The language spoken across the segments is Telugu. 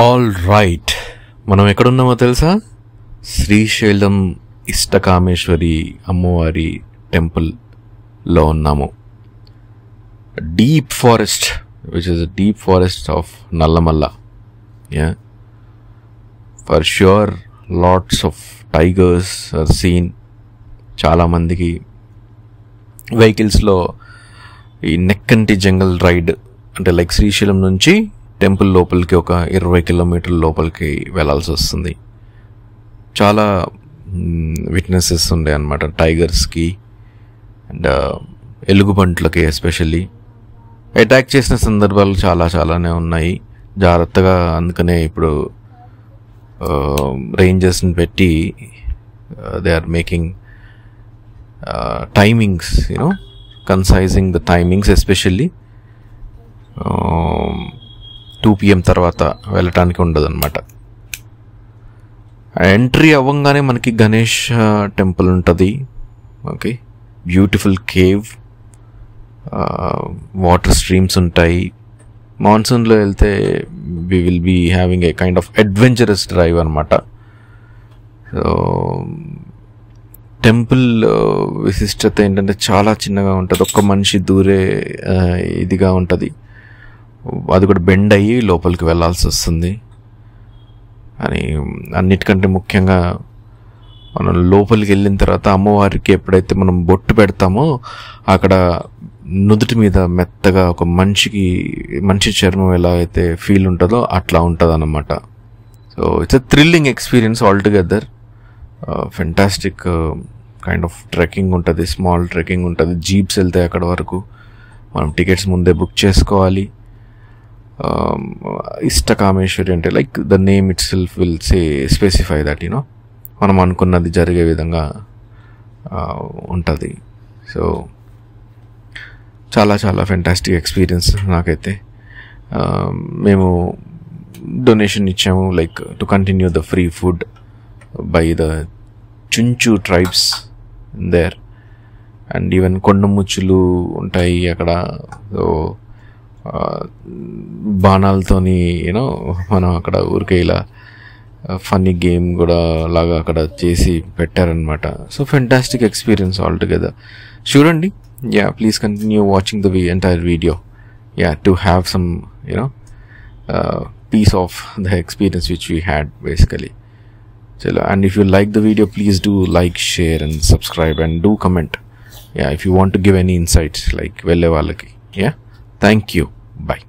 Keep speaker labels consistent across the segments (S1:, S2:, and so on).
S1: ఆల్ రైట్, మనం ఎక్కడున్నామో తెలుసా? శ్రీశైలం ఇష్టకామేశ్వరి అమ్మవారి టెంపుల్లో ఉన్నాము. Deep forest, which is deep forest of Nallamalla. Yeah, for sure lots of tigers are seen. చాలామందికి వెహికల్స్లో ఈ నెక్కంటి జంగల్ రైడ్, అంటే లైక్ శ్రీశైలం నుంచి టెంపుల్ లోపలికి ఒక 20 కిలోమీటర్ల లోపలికి వెళ్ళాల్సి వస్తుంది. చాలా విట్నెసెస్ ఉండే అన్నమాట టైగర్స్కి అండ్ ఎలుగుబంట్లకి. ఎస్పెషల్లీ అటాక్ చేసిన సందర్భాలు చాలానే ఉన్నాయి. జాగ్రత్తగా, అందుకనే ఇప్పుడు రేంజర్స్ని పెట్టి they are making timings, concising the timings. Especially 2 PM తర్వాత వెళ్ళటానికి ఉండదు అనమాట. ఎంట్రీ అవ్వగానే మనకి గణేష్ టెంపుల్ ఉంటుంది. Okay, beautiful cave, water streams ఉంటాయి. మాన్సూన్లో వెళ్తే we will be having a kind of adventurous drive అనమాట. సో టెంపుల్ విశిష్టత ఏంటంటే చాలా చిన్నగా ఉంటుంది, ఒక్క మనిషి దూరే ఇదిగా ఉంటుంది. అది కూడా బెండ్ అయ్యి లోపలికి వెళ్ళాల్సి వస్తుంది. అని అన్నిటికంటే ముఖ్యంగా మనం లోపలికి వెళ్ళిన తర్వాత అమ్మవారికి ఎప్పుడైతే మనం బొట్టు పెడతామో అక్కడ నుదుటి మీద మెత్తగా ఒక మనిషి చర్మం ఎలా అయితే ఫీల్ ఉంటుందో అట్లా ఉంటుంది అన్నమాట. So it's a thrilling experience all together. Fantastic kind of trekking ఉంటుంది, స్మాల్ ట్రెక్కింగ్ ఉంటుంది. జీప్స్ వెళ్తాయి అక్కడ వరకు. మనం టికెట్స్ ముందే బుక్ చేసుకోవాలి. ఇష్టకామేశ్వరి అంటే like the name it self will specify that మనం అనుకున్నది జరిగే విధంగా ఉంటుంది. సో చాలా ఫెంటాస్టిక్ ఎక్స్పీరియన్స్ నాకైతే. మేము డొనేషన్ ఇచ్చాము like to continue the free food by the Chenchu tribes there. And even కొండముచ్చులు ఉంటాయి అక్కడ. సో బాణాలతోని మనం అక్కడ ఊరికే ఇలా ఫన్నీ గేమ్ కూడా లాగా అక్కడ చేసి పెట్టారనమాట. So fantastic experience all together. చూడండి. Yeah, please continue watching the entire video. Yeah, to have some piece of the experience which we had basically. Chalo, and if you like the video, please do like, share and subscribe and do comment. Yeah, if you want to give any insights like velle vallaki. Yeah, thank you. Bye.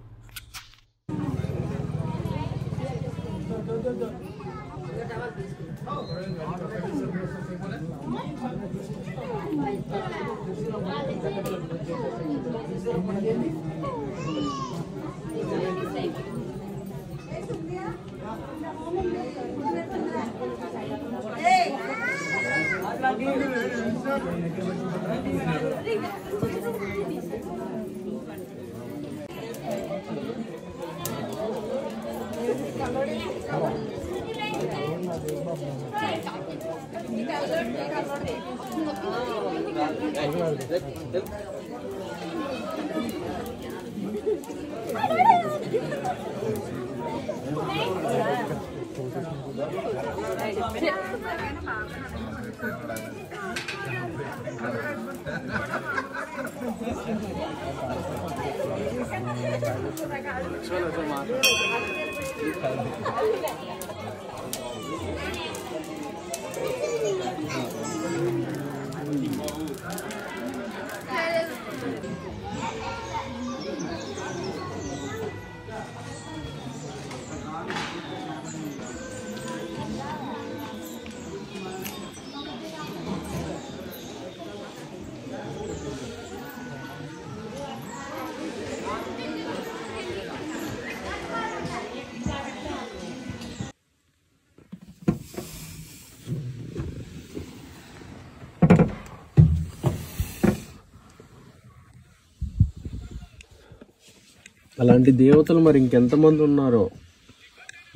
S2: అలాంటి దేవతలు మరి ఇంకెంతమంది ఉన్నారో,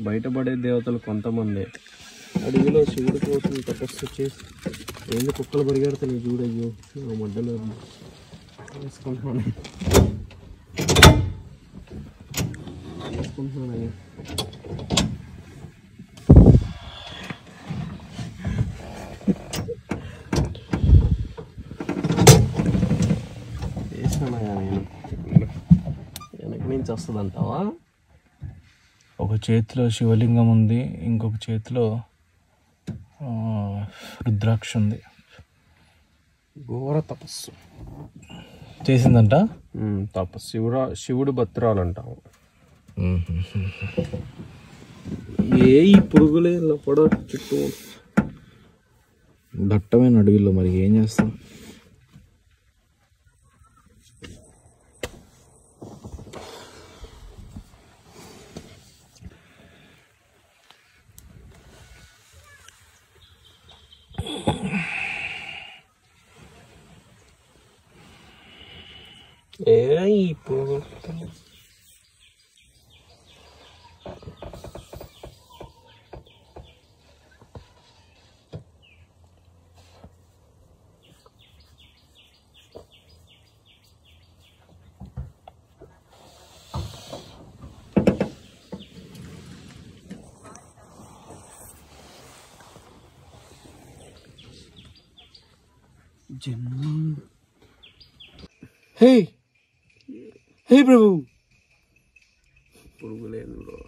S2: బయటపడే దేవతలు కొంతమంది. అడవిలో శివుడి కోసం తపస్సు చేసి ఏంది కుక్కలు పరిగెడతాయి చూడయ్యో మధ్యలో వేసుకుంటున్నాను. తీసుకుంటున్నాను. వేసానయ్యా నేను. వెనక నుంచి వస్తుంది అంటావా? ఒక చేతిలో శివలింగం ఉంది, ఇంకొక చేతిలో రుద్రాక్ష ఉంది. ఘోర తపస్సు చేసిందంట. తపస్సు శివుడు భద్రాలు అంటాము. ఈ పురుగులే పొడ చుట్టూ దట్టమైన అడవిలో మరి ఏం చేస్తాం? ఈ పురుగు హే హే ప్రభు, పురుగు లేదు బ్రో.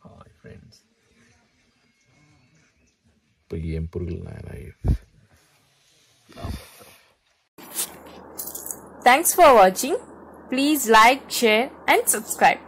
S2: Hi friends. ఏం పురుగులు నాయన.
S3: Thanks for watching. Please like, share and subscribe.